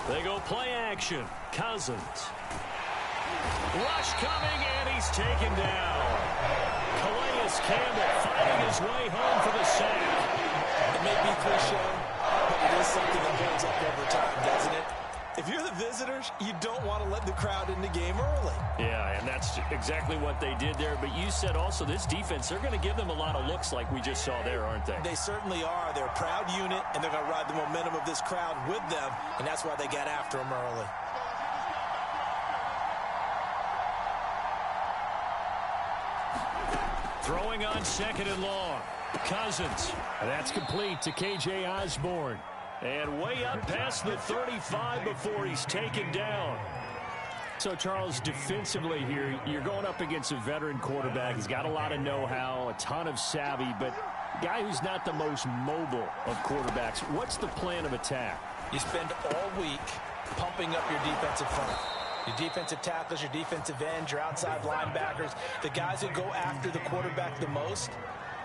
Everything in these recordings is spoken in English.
They go play action. Cousins. Rush coming, and he's taken down. Calais Campbell fighting his way home for the sack. It may be cliche, but it is something that builds up over time, doesn't it? If you're the visitors, you don't want to let the crowd in the game early. Yeah, and that's exactly what they did there. But you said also this defense, they're going to give them a lot of looks like we just saw there, aren't they? They certainly are. They're a proud unit, and they're going to ride the momentum of this crowd with them, and that's why they got after them early. Throwing on second and long. Cousins. And that's complete to K.J. Osborne. And way up past the 35 before he's taken down. So, Charles, defensively here, you're going up against a veteran quarterback. He's got a lot of know-how, a ton of savvy, but a guy who's not the most mobile of quarterbacks. What's the plan of attack? You spend all week pumping up your defensive front. Your defensive tackles, your defensive ends, your outside linebackers, the guys who go after the quarterback the most,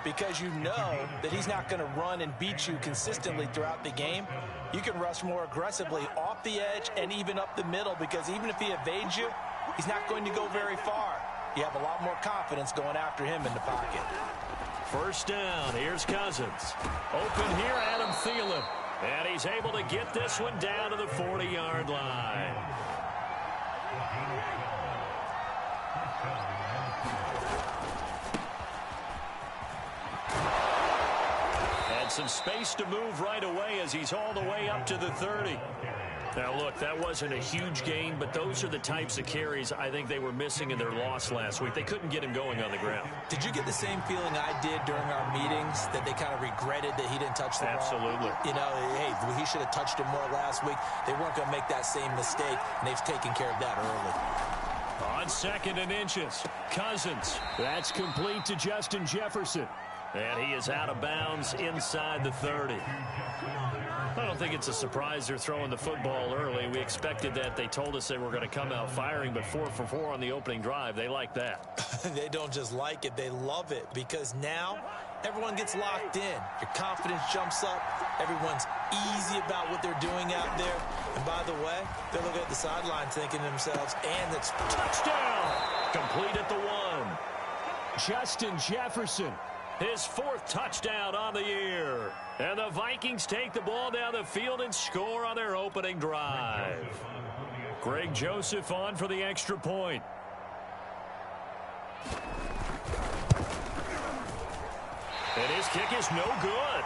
because you know that he's not going to run and beat you consistently throughout the game. You can rush more aggressively off the edge and even up the middle, because even if he evades you, he's not going to go very far. You have a lot more confidence going after him in the pocket. First down, here's Cousins. Open here, Adam Thielen. And he's able to get this one down to the 40-yard line. And some space to move right away as he's all the way up to the 30. Now, look, that wasn't a huge gain, but those are the types of carries I think they were missing in their loss last week. They couldn't get him going on the ground. Did you get the same feeling I did during our meetings, that they kind of regretted that he didn't touch the ball? Absolutely. You know, hey, he should have touched it more last week. They weren't going to make that same mistake, and they've taken care of that early. On second and inches, Cousins. That's complete to Justin Jefferson. And he is out of bounds inside the 30. I don't think it's a surprise they're throwing the football early. We expected that. They told us they were going to come out firing, but 4 for 4 on the opening drive. They like that. They don't just like it, they love it, because now everyone gets locked in. Your confidence jumps up. Everyone's easy about what they're doing out there. And by the way, they're looking at the sideline thinking to themselves, and it's touchdown! Complete at the 1. Justin Jefferson. His 4th touchdown on the year. And the Vikings take the ball down the field and score on their opening drive. Greg Joseph on for the extra point. And his kick is no good.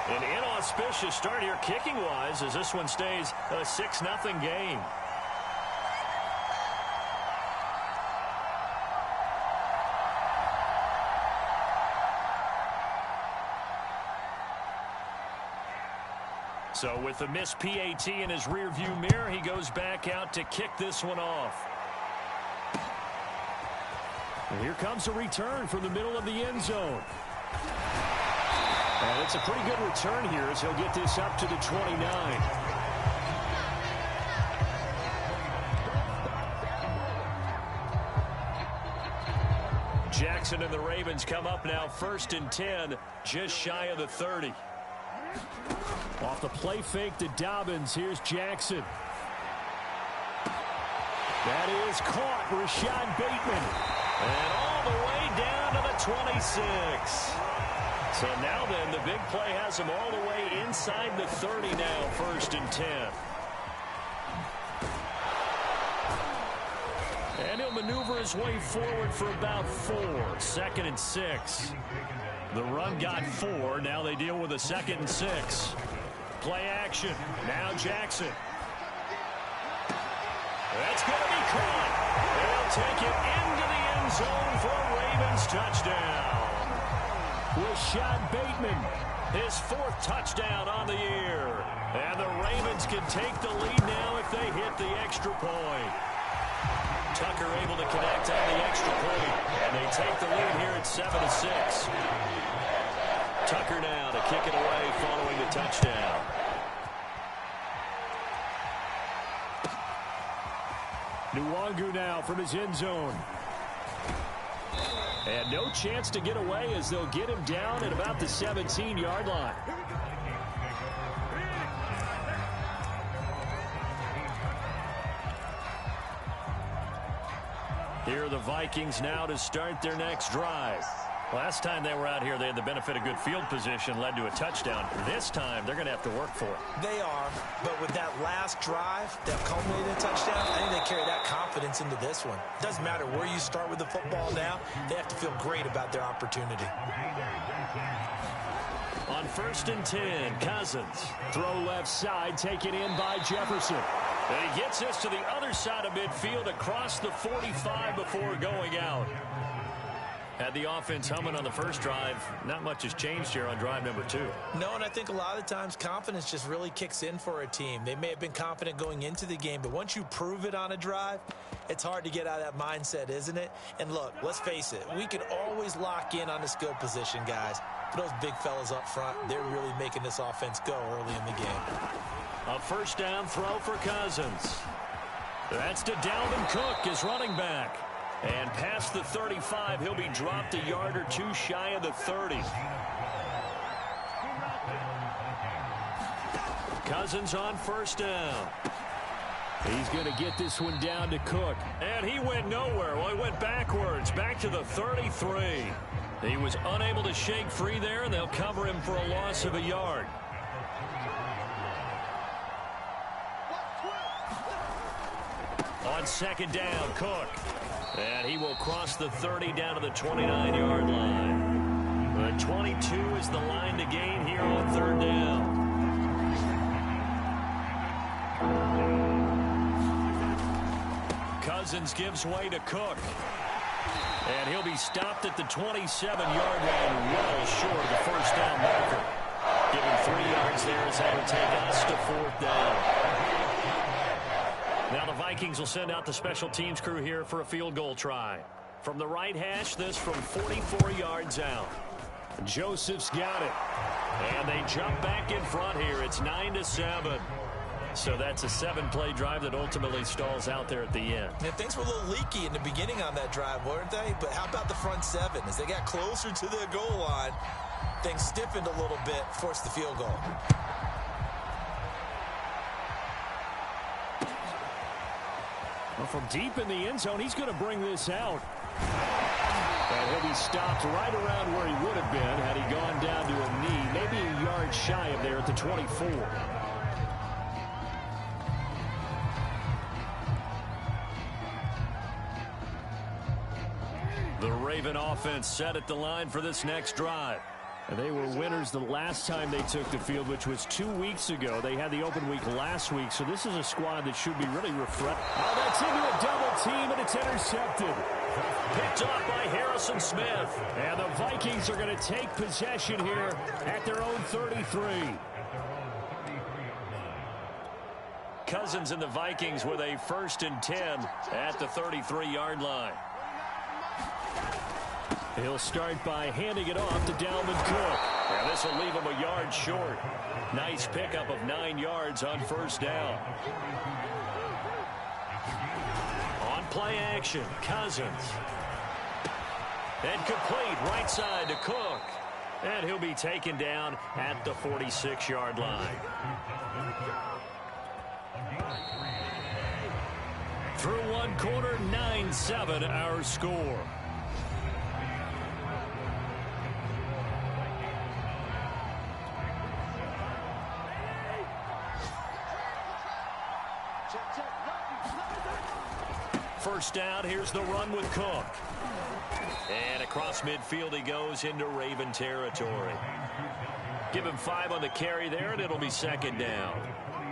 An inauspicious start here kicking-wise as this one stays a 6-0 game. So with the missed PAT in his rearview mirror, he goes back out to kick this one off. And here comes a return from the middle of the end zone. And it's a pretty good return here as he'll get this up to the 29. Jackson and the Ravens come up now 1st and 10, just shy of the 30. Off the play fake to Dobbins, here's Jackson. That is caught, Rashad Bateman. And all the way down to the 26. So now then, the big play has him all the way inside the 30 now, 1st and 10. And he'll maneuver his way forward for about 4, 2nd and 6. The run got 4. Now they deal with a 2nd and 6. Play action. Now Jackson. That's going to be caught. They'll take it into the end zone for a Ravens touchdown. Rashad Bateman, his 4th touchdown on the year. And the Ravens can take the lead now if they hit the extra point. Tucker able to connect on the extra point. And they take the lead here at 7-6. Tucker now to kick it away following the touchdown. Nwangu now from his end zone. And no chance to get away as they'll get him down at about the 17-yard line. Here are the Vikings now to start their next drive. Last time they were out here, they had the benefit of good field position, led to a touchdown. This time, they're going to have to work for it. They are, but with that last drive that culminated in a touchdown, I think they carry that confidence into this one. Doesn't matter where you start with the football now, they have to feel great about their opportunity. On 1st and 10, Cousins. Throw left side, taken in by Jefferson. And he gets this to the other side of midfield across the 45 before going out. Had the offense humming on the first drive. Not much has changed here on drive number 2. No, and I think a lot of times confidence just really kicks in for a team. They may have been confident going into the game, but once you prove it on a drive, it's hard to get out of that mindset, isn't it? And look, let's face it, we can always lock in on the skill position, guys. But those big fellas up front, they're really making this offense go early in the game. A first down throw for Cousins. That's to Dalvin Cook, his running back. And past the 35, he'll be dropped a yard or 2 shy of the 30. Cousins on first down. He's going to get this one down to Cook. And he went nowhere. Well, he went backwards, back to the 33. He was unable to shake free there, and they'll cover him for a loss of a yard. On second down, Cook. And he will cross the 30 down to the 29-yard line. The 22 is the line to gain here on third down. Cousins gives way to Cook. And he'll be stopped at the 27-yard line, well short of the first down marker. Give him 3 yards there as that will take us to fourth down. Now the Vikings will send out the special teams crew here for a field goal try. From the right hash, this from 44 yards out. Joseph's got it. And they jump back in front here. It's 9-7. So that's a 7-play drive that ultimately stalls out there at the end. And things were a little leaky in the beginning on that drive, weren't they? But how about the front 7? As they got closer to the goal line, things stiffened a little bit, forced the field goal. Well, from deep in the end zone, he's going to bring this out. And he'll be stopped right around where he would have been had he gone down to a knee, maybe a yard shy of there at the 24. The Raven offense set at the line for this next drive. And they were winners the last time they took the field, which was 2 weeks ago. They had the open week last week, so this is a squad that should be really refreshed. Oh, that's into a double team, and it's intercepted. Picked off by Harrison Smith. And the Vikings are going to take possession here at their own 33. Cousins and the Vikings with a 1st and 10 at the 33-yard line. He'll start by handing it off to Dalvin Cook. And this will leave him a yard short. Nice pickup of 9 yards on first down. On play action, Cousins. And complete right side to Cook. And he'll be taken down at the 46-yard line. Through one quarter, 9-7 our score. First down, here's the run with Cook. And across midfield he goes into Raven territory. Give him 5 on the carry there, and it'll be second down.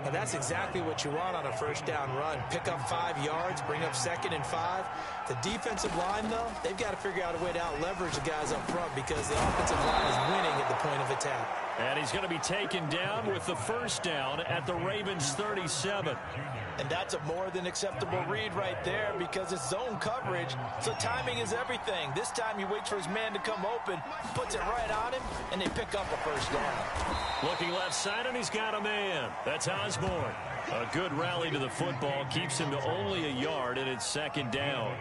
And that's exactly what you want on a first down run. Pick up 5 yards, bring up 2nd and 5. The defensive line, though, they've got to figure out a way to out-leverage the guys up front because the offensive line is winning at the point of attack. And he's going to be taken down with the first down at the Ravens' 37. And that's a more than acceptable read right there because it's zone coverage, so timing is everything. This time he waits for his man to come open, puts it right on him, and they pick up a first down. Looking left side, and he's got a man. That's Osborne. A good rally to the football keeps him to only a yard, and it's second down.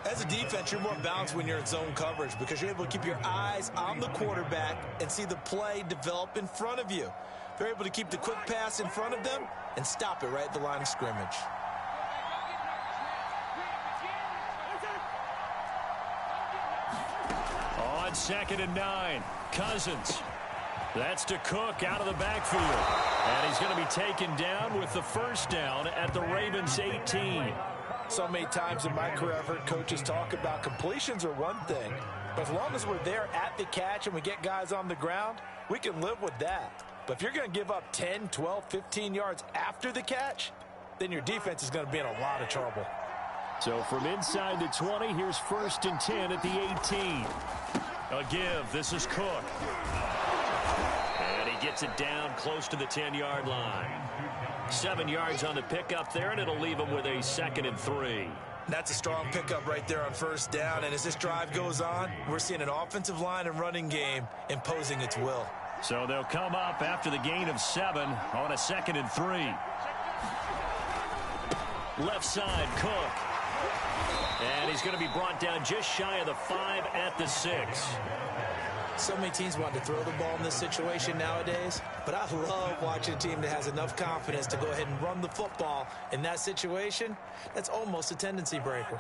As a defense, you're more balanced when you're in zone coverage because you're able to keep your eyes on the quarterback and see the play develop in front of you. They're able to keep the quick pass in front of them and stop it right at the line of scrimmage. on 2nd and 9. Cousins. That's to Cook out of the backfield. And he's going to be taken down with the first down at the Ravens 18. So many times in my career I've heard coaches talk about completions are one thing. But as long as we're there at the catch and we get guys on the ground, we can live with that. But if you're going to give up 10, 12, 15 yards after the catch, then your defense is going to be in a lot of trouble. So from inside the 20, here's 1st and 10 at the 18. A give. This is Cook. And he gets it down close to the 10-yard line. 7 yards on the pickup there, and it'll leave him with a 2nd and 3. That's a strong pickup right there on 1st down. And as this drive goes on, we're seeing an offensive line and running game imposing its will. So they'll come up after the gain of 7 on a 2nd and 3. Left side, Cook. And he's going to be brought down just shy of the 5 at the 6. So many teams want to throw the ball in this situation nowadays, but I love watching a team that has enough confidence to go ahead and run the football in that situation. That's almost a tendency breaker.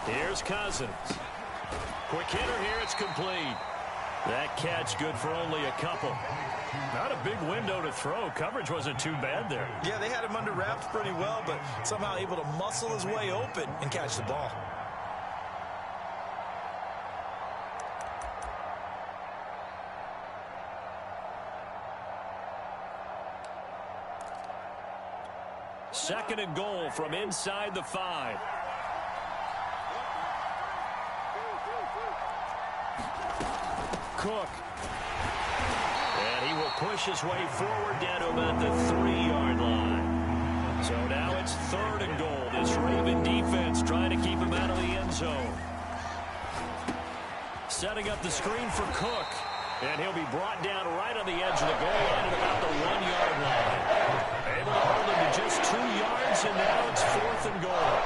Here's Cousins. Quick hitter here, it's complete. That catch good for only a couple. Not a big window to throw. Coverage wasn't too bad there. Yeah, they had him under wraps pretty well, but somehow able to muscle his way open and catch the ball. Second and goal from inside the 5. Cook. And he will push his way forward down to about the 3-yard line. So now it's 3rd and goal. This Raven defense trying to keep him out of the end zone. Setting up the screen for Cook. And he'll be brought down right on the edge of the goal line at about the 1-yard line. Able to hold him to just 2 yards, and now it's 4th and goal.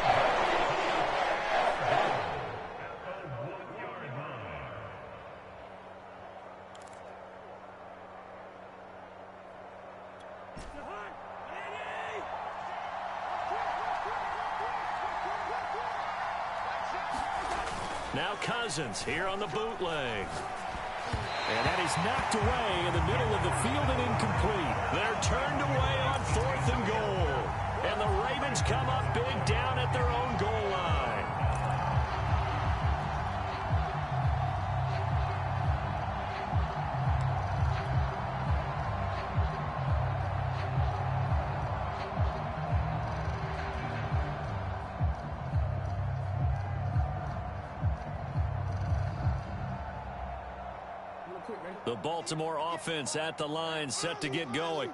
Now Cousins here on the bootleg. And that is knocked away in the middle of the field and incomplete. They're turned away on 4th and goal. And the Ravens come up big down at their own goal line. The Baltimore offense at the line set to get going.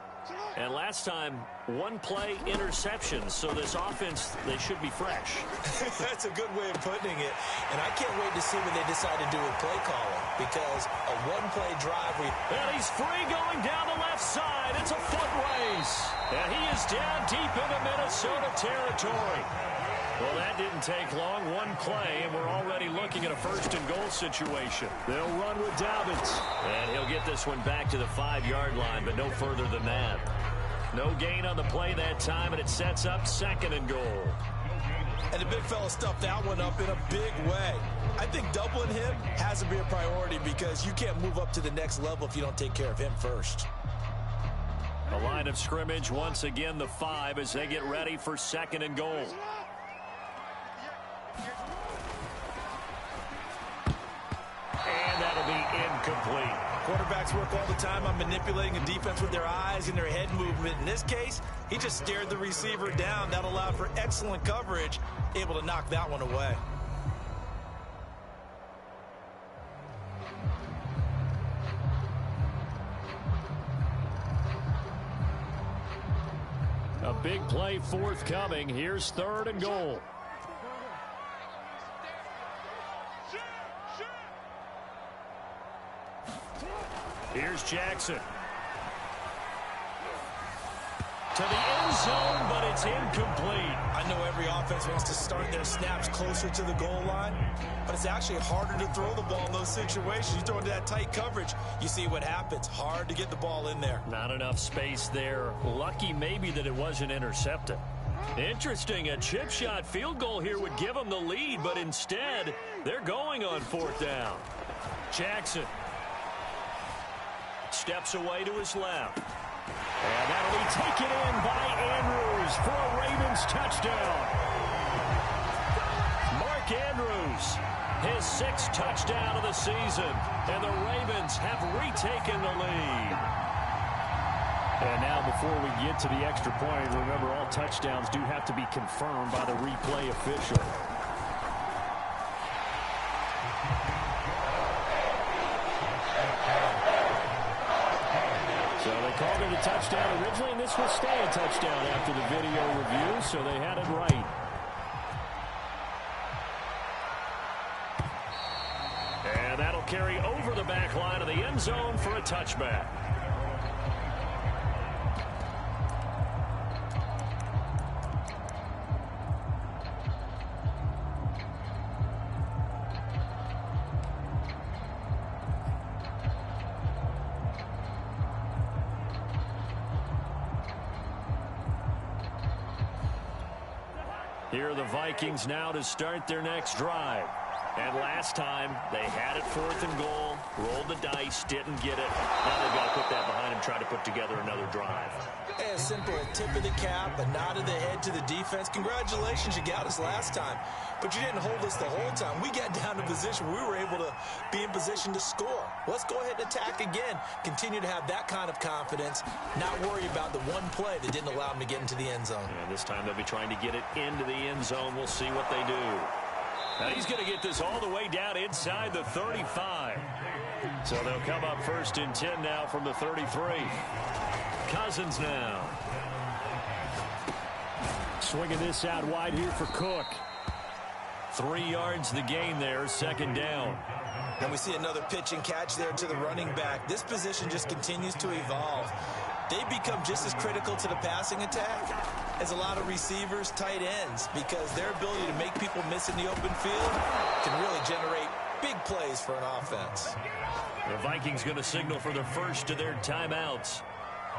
And last time, 1 play interception. So this offense, they should be fresh. That's a good way of putting it. And I can't wait to see what they decide to do with play calling. Because a 1-play drive. And he's free going down the left side. It's a foot race. And he is down deep into Minnesota territory. Well, that didn't take long. 1 play, and we're already looking at a 1st and goal situation. They'll run with Dobbins. And he'll get this one back to the 5-yard line, but no further than that. No gain on the play that time, and it sets up 2nd and goal. And the big fella stuffed that one up in a big way. I think doubling him has to be a priority because you can't move up to the next level if you don't take care of him first. A line of scrimmage, once again, the 5 as they get ready for 2nd and goal. And that'll be incomplete. Quarterbacks work all the time on manipulating a defense with their eyes and their head movement. In this case, he just stared the receiver down. That allowed for excellent coverage, able to knock that one away. A big play forthcoming. Here's 3rd and goal. Here's Jackson. To the end zone, but it's incomplete. I know every offense wants to start their snaps closer to the goal line, but it's actually harder to throw the ball in those situations. You throw into that tight coverage, you see what happens. Hard to get the ball in there. Not enough space there. Lucky maybe that it wasn't intercepted. Interesting. A chip shot field goal here would give them the lead, but instead, they're going on 4th down. Jackson steps away to his left. And that'll be taken in by Andrews for a Ravens touchdown. Mark Andrews, his 6th touchdown of the season, and the Ravens have retaken the lead. And now before we get to the extra point, remember all touchdowns do have to be confirmed by the replay official. So they called it a touchdown originally, and this will stay a touchdown after the video review, so they had it right. And that'll carry over the back line of the end zone for a touchback. Here are the Vikings now to start their next drive. And last time, they had it 4th and goal, rolled the dice, didn't get it. Now they've got to put that behind them, try to put together another drive. A simple tip of the cap, a nod of the head to the defense. Congratulations, you got us last time. But you didn't hold us the whole time. We got down to position where we were able to be in position to score. Let's go ahead and attack again. Continue to have that kind of confidence, not worry about the one play that didn't allow them to get into the end zone. And this time they'll be trying to get it into the end zone. We'll see what they do. Now he's going to get this all the way down inside the 35. So they'll come up 1st and 10 now from the 33. Cousins now. Swinging this out wide here for Cook. 3 yards the gain there, 2nd down. And we see another pitch and catch there to the running back. This position just continues to evolve. They become just as critical to the passing attack as a lot of receivers, tight ends, because their ability to make people miss in the open field can really generate big plays for an offense. The Vikings going to signal for the first of their timeouts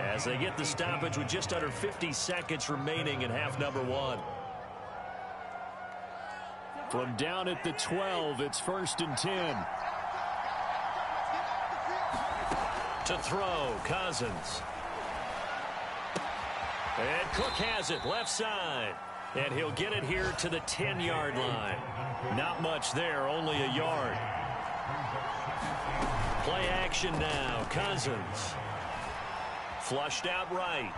as they get the stoppage with just under 50 seconds remaining in half number 1. From down at the 12, it's 1st and 10. To throw, Cousins. And Cook has it, left side. And he'll get it here to the 10-yard line. Not much there, only a yard. Play action now, Cousins. Flushed out right.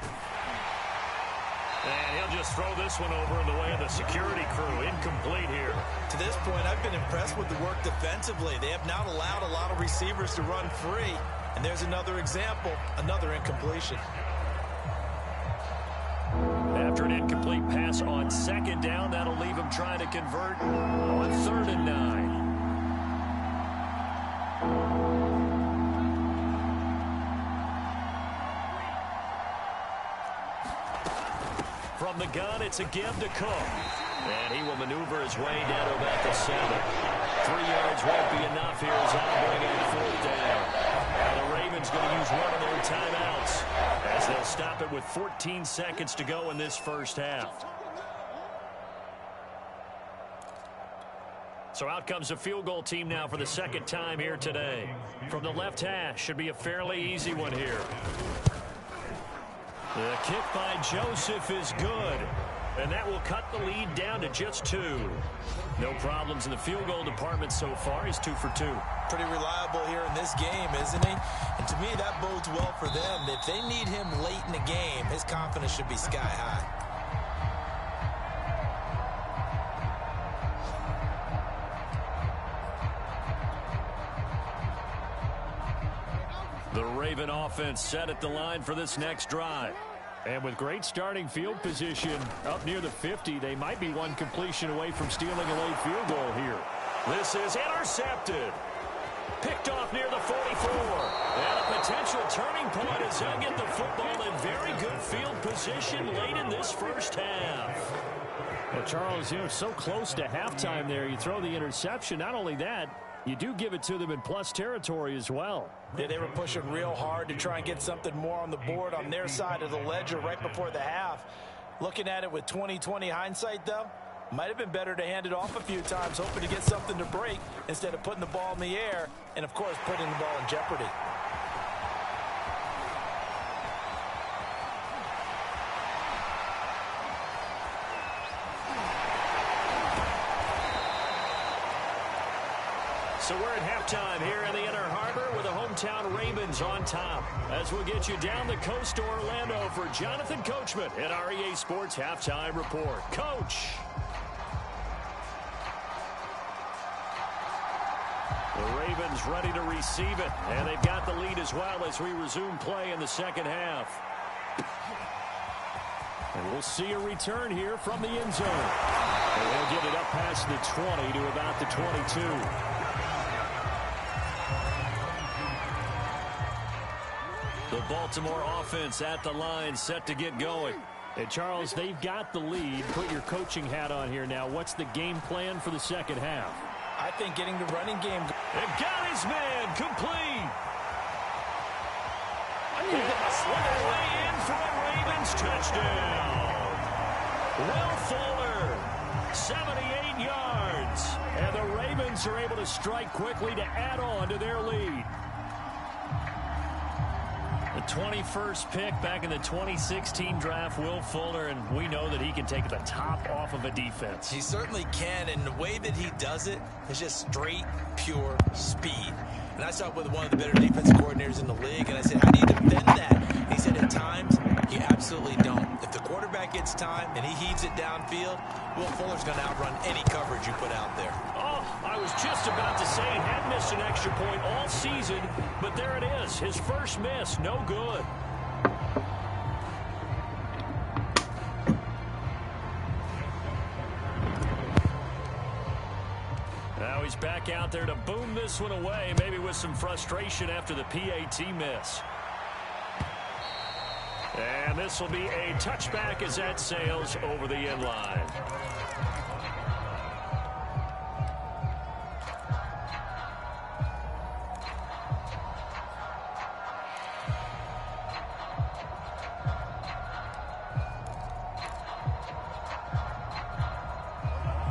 And he'll just throw this one over in the way of the security crew. Incomplete here. To this point, I've been impressed with the work defensively. They have not allowed a lot of receivers to run free. And there's another example, another incompletion. After an incomplete pass on 2nd down, that'll leave him trying to convert on 3rd and 9. From the gun, it's a give to Cook. And he will maneuver his way down to about the 7. 3 yards won't be enough here as I'll bring in 4th down. Now the Ravens going to use one of their timeouts as they'll stop it with 14 seconds to go in this first half. So out comes the field goal team now for the 2nd time here today. From the left hash, should be a fairly easy one here. The kick by Joseph is good, and that will cut the lead down to just 2. No problems in the field goal department so far. He's 2 for 2. Pretty reliable here in this game, isn't he? And to me, that bodes well for them. If they need him late in the game, his confidence should be sky high. The Raven offense set at the line for this next drive. And with great starting field position up near the 50, they might be one completion away from stealing a late field goal here. This is intercepted. Picked off near the 44. And a potential turning point as they'll get the football in very good field position late in this first half. Well, Charles, so close to halftime there. You throw the interception. Not only that, you do give it to them in plus territory as well. Yeah, they were pushing real hard to try and get something more on the board on their side of the ledger right before the half. Looking at it with 20/20 hindsight, though, might have been better to hand it off a few times, hoping to get something to break instead of putting the ball in the air and, of course, putting the ball in jeopardy. So we're at halftime here in the Inner Harbor with the hometown Ravens on top. As we'll get you down the coast to Orlando for Jonathan Coachman at our EA Sports Halftime Report. Coach. The Ravens ready to receive it, and they've got the lead as well as we resume play in the second half. And we'll see a return here from the end zone. And they'll get it up past the 20 to about the 22. The Baltimore offense at the line, set to get going. And Charles, they've got the lead. Put your coaching hat on here now. What's the game plan for the second half? I think getting the running game. And got his man complete. Way in for a Ravens touchdown. Will Fuller, 78 yards. And the Ravens are able to strike quickly to add on to their lead. The 21st pick back in the 2016 draft, Will Fuller, and we know that he can take the top off of a defense. He certainly can, and the way that he does it is just straight, pure speed. And I saw it with one of the better defensive coordinators in the league, and I said, how do you defend that? And he said, at times, you absolutely don't. If the quarterback gets time and he heaves it downfield, Will Fuller's going to outrun any coverage you put out there. Oh, I was just about to say he had missed an extra point all season, but there it is. His first miss, no good. Now he's back out there to boom this one away, maybe with some frustration after the PAT miss. And this will be a touchback as that sails over the end line.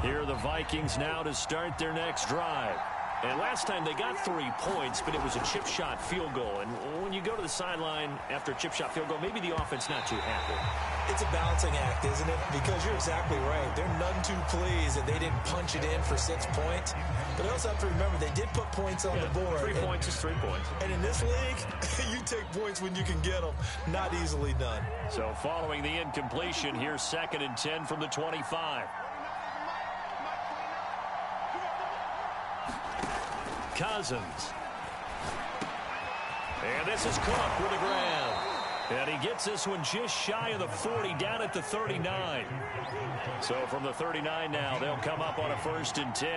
Here are the Vikings now to start their next drive. And last time they got 3 points, but it was a chip shot field goal. And when you go to the sideline after a chip shot field goal, maybe the offense not too happy. It's a balancing act, isn't it? Because you're exactly right. They're none too pleased that they didn't punch it in for 6 points. But I also have to remember they did put points on the board. 3 points is 3 points. And in this league, you take points when you can get them. Not easily done. So following the incompletion, here's 2nd and 10 from the 25. Cousins. And this is Cook with a grab. And he gets this one just shy of the 40, down at the 39. So from the 39 now, they'll come up on a 1st and 10.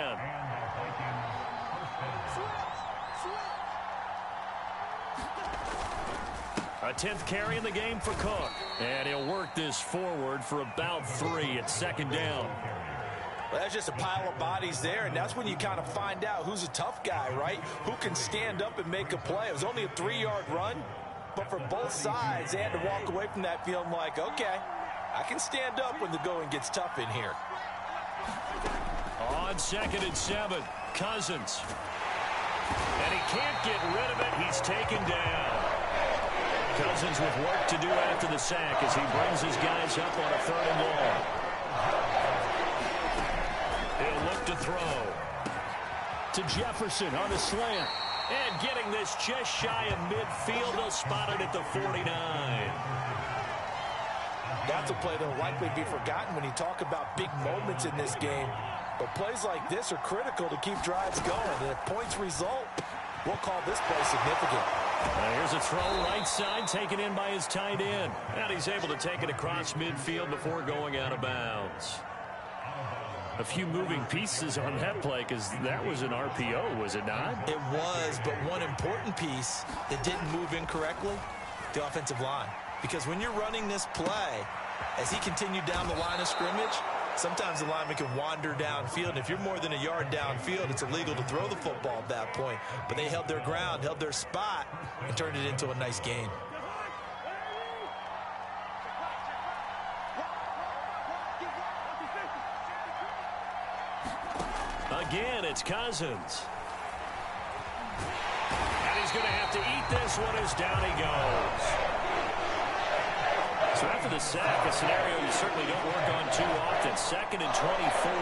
A 10th carry in the game for Cook. And he'll work this forward for about 3 at 2nd down. Well, that's just a pile of bodies there, and that's when you kind of find out who's a tough guy, right? Who can stand up and make a play. It was only a 3-yard run, but for both sides, they had to walk away from that feeling like, okay, I can stand up when the going gets tough in here. On 2nd and 7, Cousins. And he can't get rid of it. He's taken down. Cousins with work to do after the sack as he brings his guys up on a 3rd and long. He'll look to throw. To Jefferson on the slant. And getting this just shy of midfield. They'll spot it at the 49. That's a play that will likely be forgotten when you talk about big moments in this game. But plays like this are critical to keep drives going. And if points result, we'll call this play significant. Here's a throw right side taken in by his tight end. And he's able to take it across midfield before going out of bounds. A few moving pieces on that play because that was an RPO, was it not? It was, but one important piece that didn't move incorrectly, the offensive line. Because when you're running this play, as he continued down the line of scrimmage, sometimes the lineman can wander downfield. And if you're more than a yard downfield, it's illegal to throw the football at that point. But they held their ground, held their spot, and turned it into a nice gain. Again, it's Cousins. And he's going to have to eat this one as down he goes. So after the sack, a scenario you certainly don't work on too often. 2nd and 24.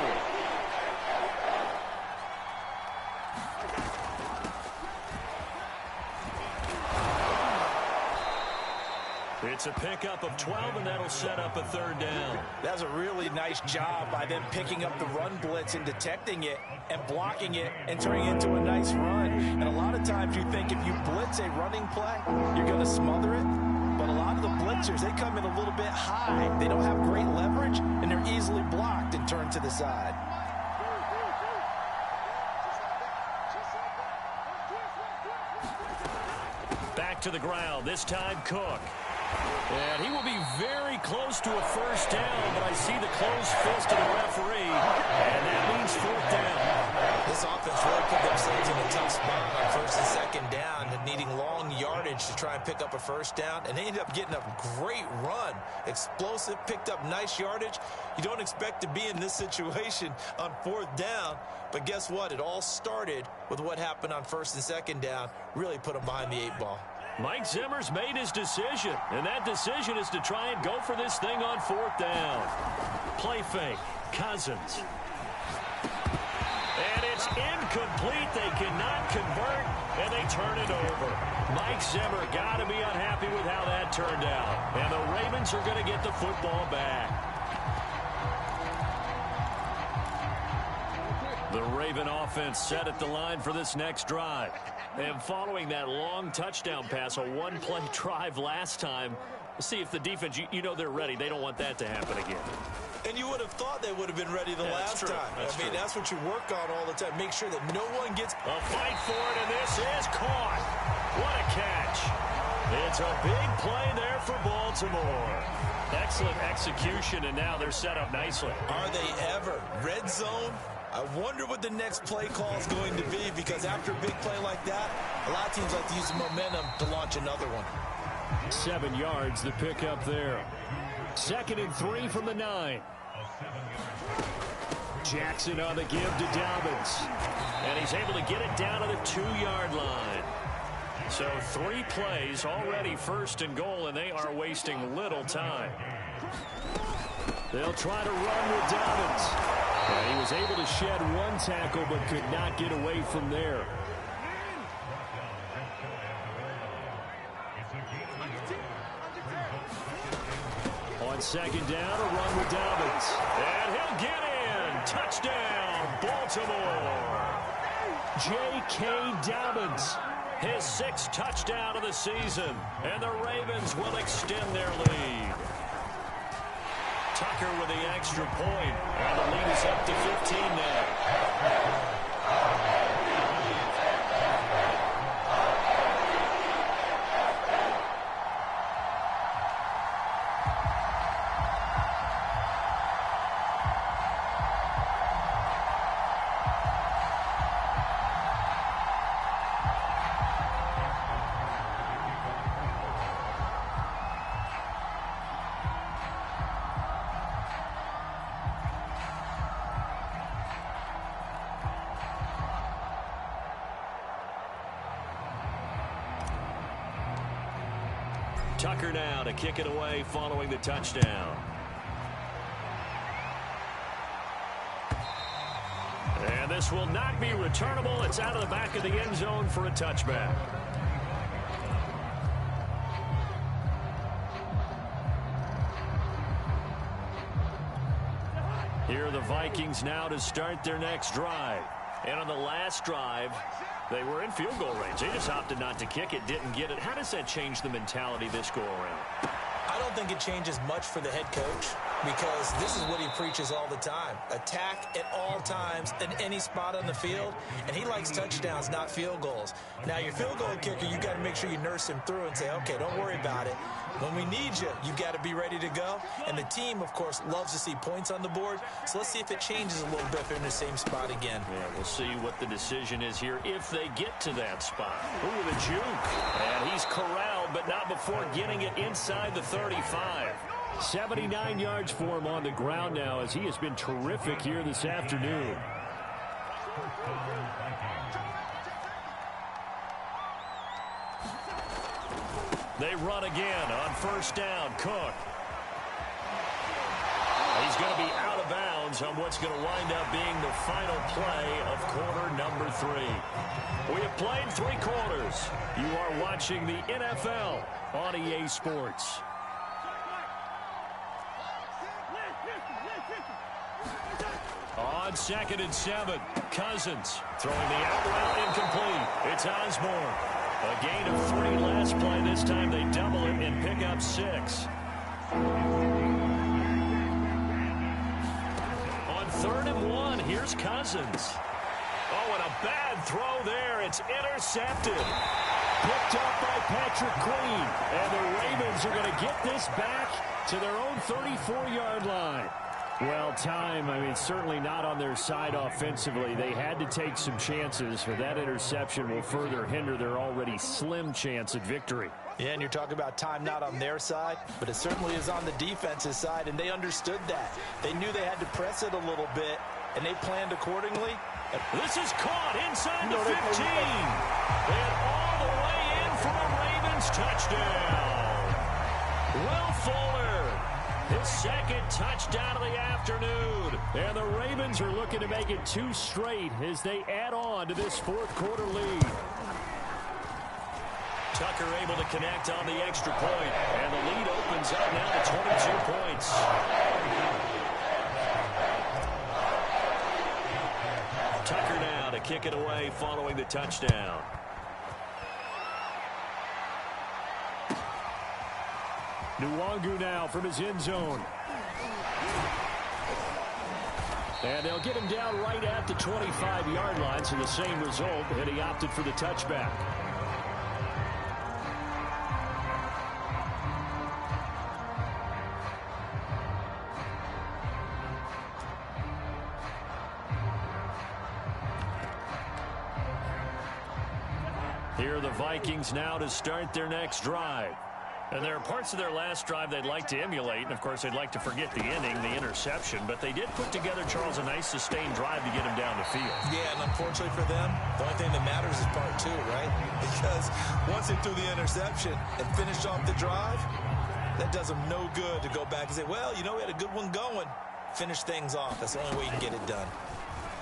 It's a pickup of 12, and that'll set up a 3rd down. That's a really nice job by them picking up the run blitz and detecting it and blocking it and turning it into a nice run. And a lot of times you think if you blitz a running play, you're going to smother it. But a lot of the blitzers, they come in a little bit high. They don't have great leverage, and they're easily blocked and turned to the side. Back to the ground, this time Cook. And he will be very close to a 1st down, but I see the closed fist of the referee, and that means 4th down. This offense really put themselves in a tough spot on 1st and 2nd down and needing long yardage to try and pick up a 1st down, and they ended up getting a great run. Explosive, picked up nice yardage. You don't expect to be in this situation on 4th down, but guess what? It all started with what happened on 1st and 2nd down. Really put them behind the 8 ball. Mike Zimmer's made his decision, and that decision is to try and go for this thing on 4th down. Play fake, Cousins. And it's incomplete. They cannot convert, and they turn it over. Mike Zimmer got to be unhappy with how that turned out. And the Ravens are going to get the football back. The Raven offense set at the line for this next drive. And following that long touchdown pass, a 1-play drive last time, see if the defense, you know they're ready. They don't want that to happen again. And you would have thought they would have been ready the last time. I mean, that's what you work on all the time. Make sure that no one gets... A fight for it, and this is caught. What a catch. It's a big play there for Baltimore. Excellent execution, and now they're set up nicely. Are they ever? Red zone? I wonder what the next play call is going to be, because after a big play like that, a lot of teams like to use the momentum to launch another one. 7 yards, the pickup there. 2nd and 3 from the 9. Jackson on the give to Dobbins. And he's able to get it down to the 2-yard line. So 3 plays, already 1st and goal, and they are wasting little time. They'll try to run with Dobbins. And he was able to shed 1 tackle, but could not get away from there. On 2nd down, a run with Dobbins. And he'll get in. Touchdown, Baltimore. J.K. Dobbins, his 6th touchdown of the season. And the Ravens will extend their lead. Tucker with the extra point. And the lead is up to 15 now. Tucker now to kick it away following the touchdown. And this will not be returnable. It's out of the back of the end zone for a touchback. Here are the Vikings now to start their next drive. And on the last drive, they were in field goal range. They just opted not to kick it, didn't get it. How does that change the mentality this go around? I don't think it changes much for the head coach, because this is what he preaches all the time. Attack at all times in any spot on the field, and he likes touchdowns, not field goals. Now, your field goal kicker, you got to make sure you nurse him through and say, okay, don't worry about it. When we need you, you got to be ready to go. And the team, of course, loves to see points on the board. So let's see if it changes a little bit if they're in the same spot again. Yeah, we'll see what the decision is here if they get to that spot. Ooh, the juke. And he's corralled, but not before getting it inside the 35. 79 yards for him on the ground now, as he has been terrific here this afternoon. They run again on first down. Cook. He's going to be out of bounds on what's going to wind up being the final play of quarter number 3. We have played 3 quarters. You are watching the NFL on EA Sports. On 2nd and 7, Cousins throwing the out route incomplete. It's Osborne. A gain of 3 last play. This time they double it and pick up 6. On 3rd and 1, here's Cousins. Oh, and a bad throw there. It's intercepted. Picked up by Patrick Queen. And the Ravens are going to get this back to their own 34-yard line. Well, time, certainly not on their side offensively. They had to take some chances, but that interception will further hinder their already slim chance at victory. Yeah, and you're talking about time not on their side, but it certainly is on the defense's side, and they understood that. They knew they had to press it a little bit, and they planned accordingly. This is caught inside the 15. And all the way in for a Ravens touchdown. Will Fuller, his 2nd touchdown of the afternoon. And the Ravens are looking to make it 2 straight as they add on to this 4th quarter lead. Tucker able to connect on the extra point, and the lead opens up now to 22 points. Tucker now to kick it away following the touchdown. Nwangu now from his end zone. And they'll get him down right at the 25-yard line, so the same result, and he opted for the touchback. Here are the Vikings now to start their next drive. And there are parts of their last drive they'd like to emulate. And, of course, they'd like to forget the inning, the interception. But they did put together, Charles, a nice sustained drive to get him down the field. Yeah, and unfortunately for them, the only thing that matters is part 2, right? Because once they threw the interception and finished off the drive, that does them no good to go back and say, well, we had a good one going. Finish things off. That's the only way you can get it done.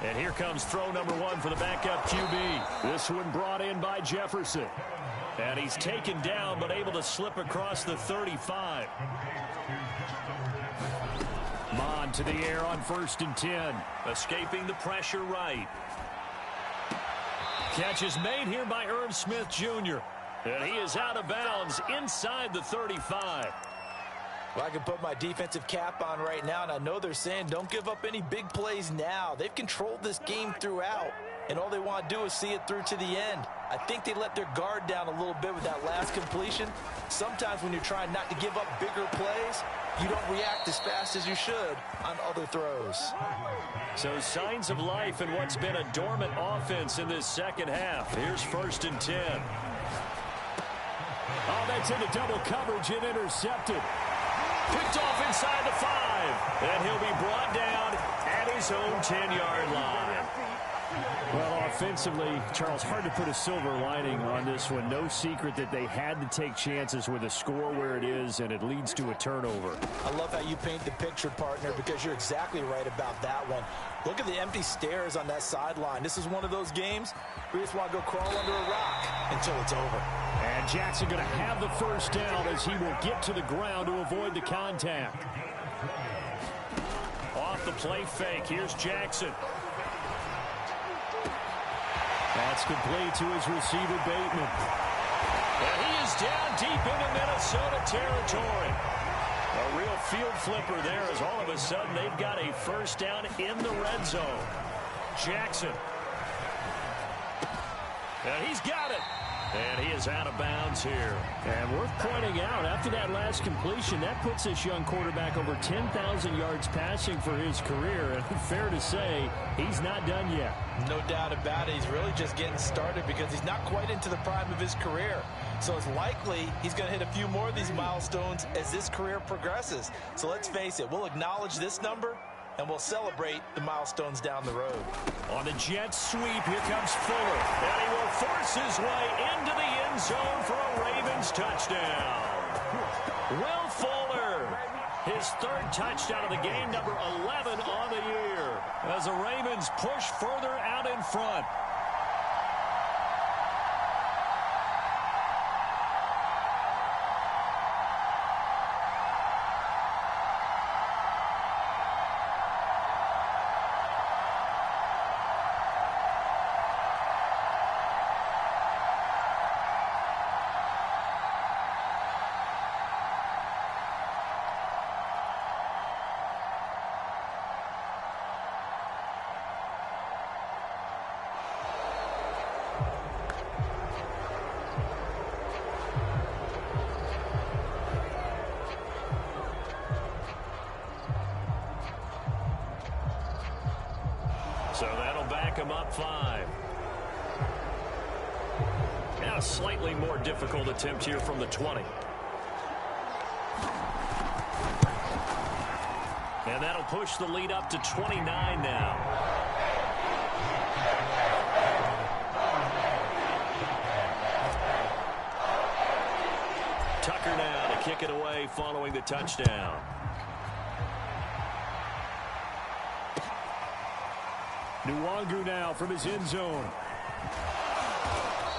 And here comes throw number 1 for the backup QB. This one brought in by Jefferson. And he's taken down, but able to slip across the 35. Mon to the air on 1st and 10. Escaping the pressure right. Catch is made here by Irv Smith Jr. And he is out of bounds inside the 35. Well, I can put my defensive cap on right now, and I know they're saying don't give up any big plays now. They've controlled this game throughout, and all they want to do is see it through to the end. I think they let their guard down a little bit with that last completion. Sometimes when you're trying not to give up bigger plays, you don't react as fast as you should on other throws. So signs of life in what's been a dormant offense in this second half. Here's 1st and 10. Oh, that's into double coverage and intercepted. Picked off inside the 5. And he'll be brought down at his own 10-yard line. Well, offensively, Charles, hard to put a silver lining on this one. No secret that they had to take chances with a score where it is, and it leads to a turnover. I love how you paint the picture, partner, because you're exactly right about that one. Look at the empty stairs on that sideline. This is one of those games where you just want to go crawl under a rock until it's over. And Jackson going to have the first down as he will get to the ground to avoid the contact. Off the play fake, here's Jackson. That's complete to his receiver, Bateman. And he is down deep into Minnesota territory. A real field flipper there as all of a sudden they've got a first down in the red zone. Jackson. And he's got it. And he is out of bounds here. And worth pointing out, after that last completion, that puts this young quarterback over 10,000 yards passing for his career. And fair to say, he's not done yet. No doubt about it. He's really just getting started because he's not quite into the prime of his career. So it's likely he's going to hit a few more of these milestones as this career progresses. So let's face it, we'll acknowledge this number, and we'll celebrate the milestones down the road. On the jet sweep, here comes Fuller. And he will force his way into the end zone for a Ravens touchdown. Will Fuller, his third touchdown of the game, number 11 on the year, as the Ravens push further out in front. So that'll back him up 5. Now a slightly more difficult attempt here from the 20. And that'll push the lead up to 29 now. Tucker now to kick it away following the touchdown. Nwangu now from his end zone.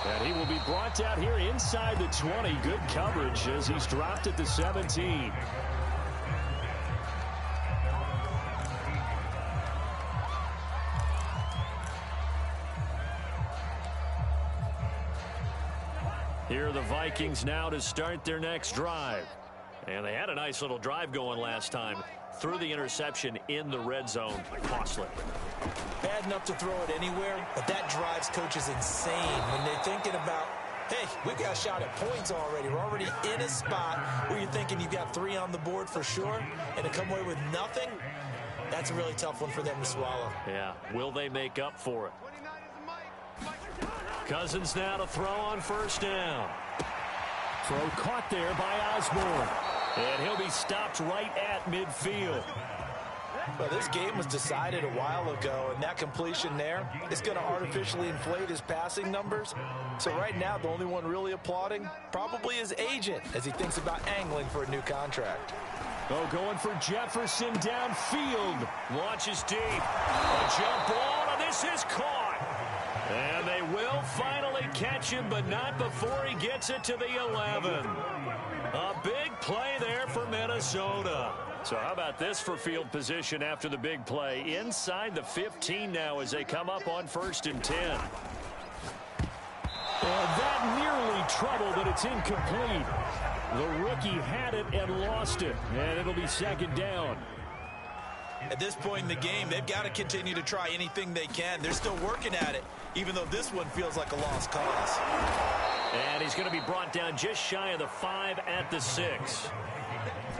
And he will be brought down here inside the 20. Good coverage as he's dropped at the 17. Here are the Vikings now to start their next drive. And they had a nice little drive going last time. Threw the interception in the red zone. Costly. Bad enough to throw it anywhere, but that drives coaches insane when they're thinking about, hey, we got a shot at points already. We're already in a spot where you're thinking you've got 3 on the board for sure, and to come away with nothing, that's a really tough one for them to swallow. Yeah, will they make up for it? Cousins now to throw on first down. Throw caught there by Osborne. And he'll be stopped right at midfield. Well, this game was decided a while ago, and that completion there is going to artificially inflate his passing numbers. So right now, the only one really applauding probably his agent as he thinks about angling for a new contract. Oh, going for Jefferson downfield. Launches deep. A jump ball, and this is caught. And they will finally catch him, but not before he gets it to the 11. A big play there for Minnesota. So how about this for field position after the big play? Inside the 15 now as they come up on 1st and 10. And that nearly trouble, but it's incomplete. The rookie had it and lost it. And it'll be 2nd down. At this point in the game, they've got to continue to try anything they can. They're still working at it, even though this one feels like a lost cause. And he's going to be brought down just shy of the 5 at the 6.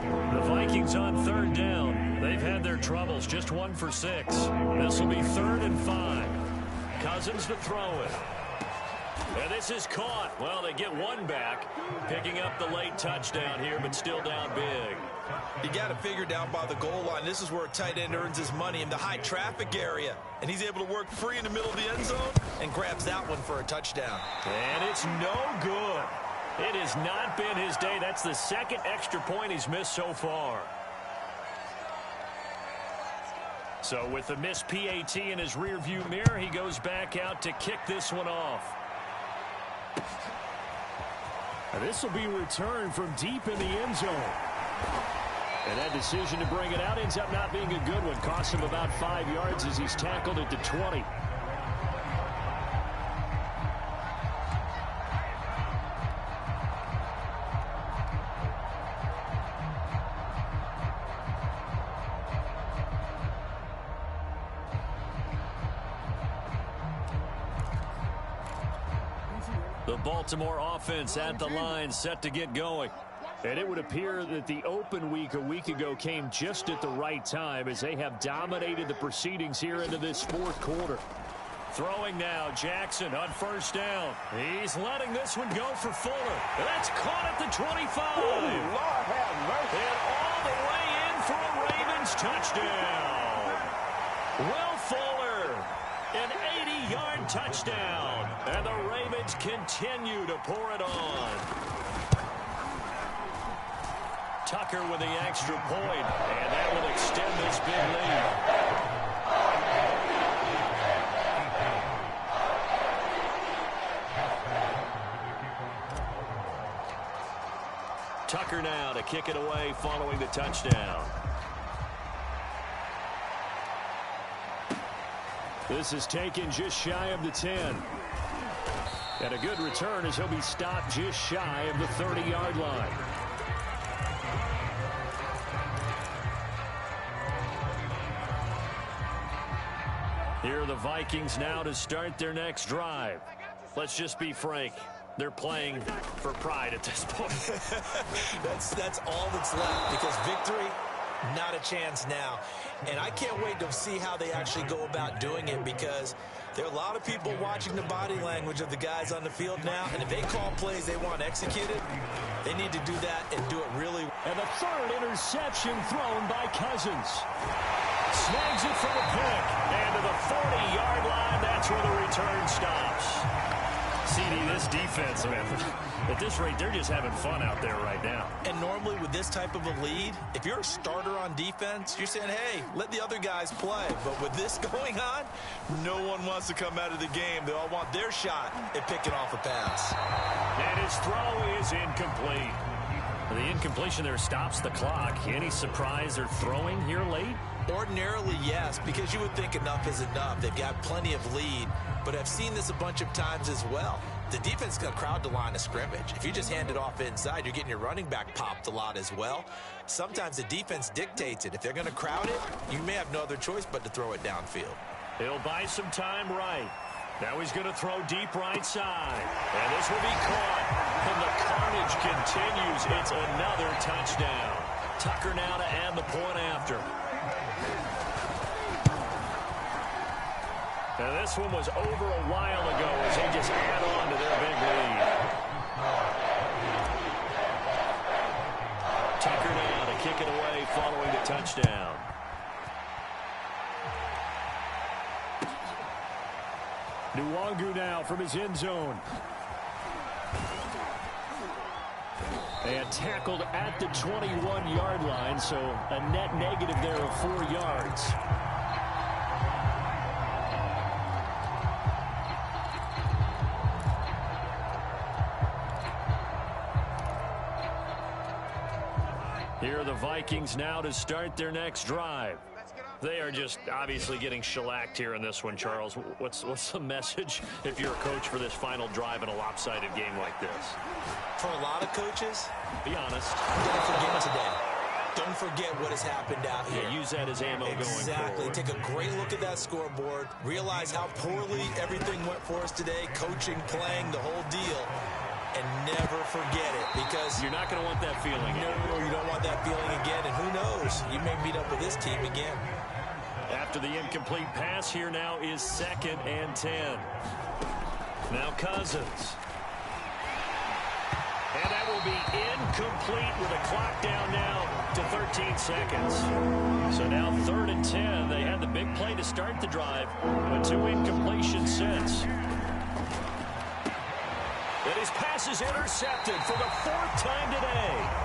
The Vikings on 3rd down. They've had their troubles, just 1 for 6. This will be 3rd and 5. Cousins to throw it. And this is caught. Well, they get 1 back, picking up the late touchdown here, but still down big. You got to figure down by the goal line. This is where a tight end earns his money in the high traffic area. And he's able to work free in the middle of the end zone and grabs that one for a touchdown. And it's no good. It has not been his day. That's the 2nd extra point he's missed so far. So with the missed PAT in his rearview mirror, he goes back out to kick this one off. This will be returned from deep in the end zone. And that decision to bring it out ends up not being a good one. Costs him about 5 yards as he's tackled at the 20. The Baltimore offense at the line, set to get going. And it would appear that the open week a week ago came just at the right time as they have dominated the proceedings here into this 4th quarter. Throwing now, Jackson on first down. He's letting this one go for Fuller. That's caught at the 25. Ooh, Lord have mercy. And all the way in for a Ravens touchdown. Will Fuller, an 80-yard touchdown. And the Ravens continue to pour it on. Tucker with the extra point, and that will extend this big lead. Tucker now to kick it away following the touchdown. This is taken just shy of the 10. And a good return as he'll be stopped just shy of the 30-yard line. Here are the Vikings now to start their next drive. Let's just be frank. They're playing for pride at this point. That's all that's left, because victory, not a chance now. And I can't wait to see how they actually go about doing it, because there are a lot of people watching the body language of the guys on the field now, and if they call plays they want executed, they need to do that and do it really. And the third interception thrown by Cousins. Snags it for the pick, and to the 40-yard line, that's where the return stops. CD, this defense, man, at this rate, they're just having fun out there right now. And normally with this type of a lead, if you're a starter on defense, you're saying, hey, let the other guys play. But with this going on, no one wants to come out of the game. They all want their shot at picking off a pass. And his throw is incomplete. The incompletion there stops the clock. Any surprise they're throwing here late? Ordinarily, yes, because you would think enough is enough. They've got plenty of lead, but I've seen this a bunch of times as well. The defense is going to crowd the line of scrimmage. If you just hand it off inside, you're getting your running back popped a lot as well. Sometimes the defense dictates it. If they're going to crowd it, you may have no other choice but to throw it downfield. He'll buy some time right. Now he's going to throw deep right side. And this will be caught. And the carnage continues. It's another touchdown. Tucker now to add the point after. Now this one was over a while ago as they just add on to their big lead. Tucker now to kick it away following the touchdown. Nwangu now from his end zone. And tackled at the 21-yard line, so a net negative there of 4 yards. Here are the Vikings now to start their next drive. They are just obviously getting shellacked here in this one, Charles. What's the message if you're a coach for this final drive in a lopsided game like this? For a lot of coaches, be honest. Don't forget today. Don't forget what has happened out here. Yeah, use that as ammo going forward. Exactly. Take a great look at that scoreboard. Realize how poorly everything went for us today. Coaching, playing, the whole deal. And never forget it, because you're not going to want that feeling. No, you don't want that feeling again. And who knows? You may meet up with this team again. After the incomplete pass, here now is 2nd and 10. Now Cousins. And that will be incomplete with a clock down now to 13 seconds. So now 3rd and 10. They had the big play to start the drive, but 2 incompletions since. And his pass is intercepted for the 4th time today.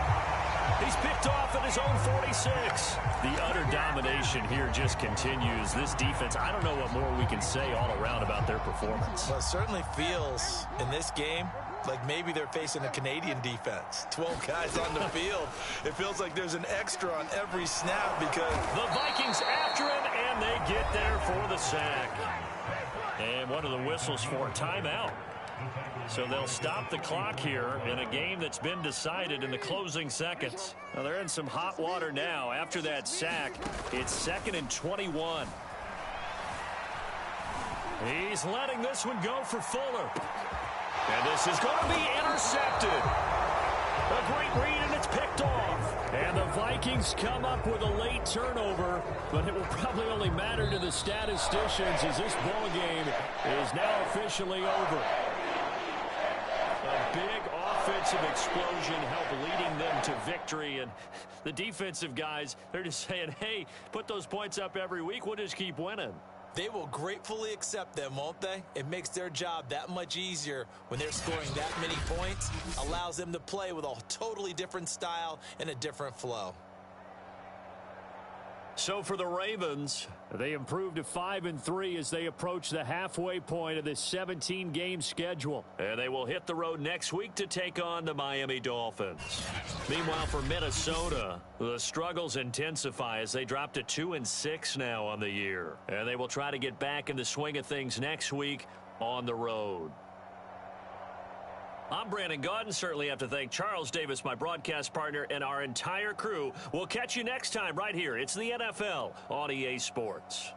He's picked off at his own 46. The utter domination here just continues. This defense, I don't know what more we can say all around about their performance. Well, it certainly feels in this game like maybe they're facing a Canadian defense. 12 guys on the field. It feels like there's an extra on every snap because the Vikings after him, and they get there for the sack. And one of the whistles for timeout. So they'll stop the clock here in a game that's been decided in the closing seconds. Now they're in some hot water now. After that sack, it's 2nd and 21. He's letting this one go for Fuller. And this is going to be intercepted. A great read, and it's picked off. And the Vikings come up with a late turnover, but it will probably only matter to the statisticians as this ball game is now officially over. A big offensive offensive explosion help leading them to victory. And the defensive guys, they're just saying, hey, put those points up every week. We'll just keep winning. They will gratefully accept them, won't they? It makes their job that much easier when they're scoring that many points. Allows them to play with a totally different style and a different flow. So for the Ravens, they improved to 5-3 as they approach the halfway point of this 17-game schedule. And they will hit the road next week to take on the Miami Dolphins. Meanwhile, for Minnesota, the struggles intensify as they drop to 2-6 now on the year. And they will try to get back in the swing of things next week on the road. I'm Brandon Gaudin. Certainly have to thank Charles Davis, my broadcast partner, and our entire crew. We'll catch you next time right here. It's the NFL on EA Sports.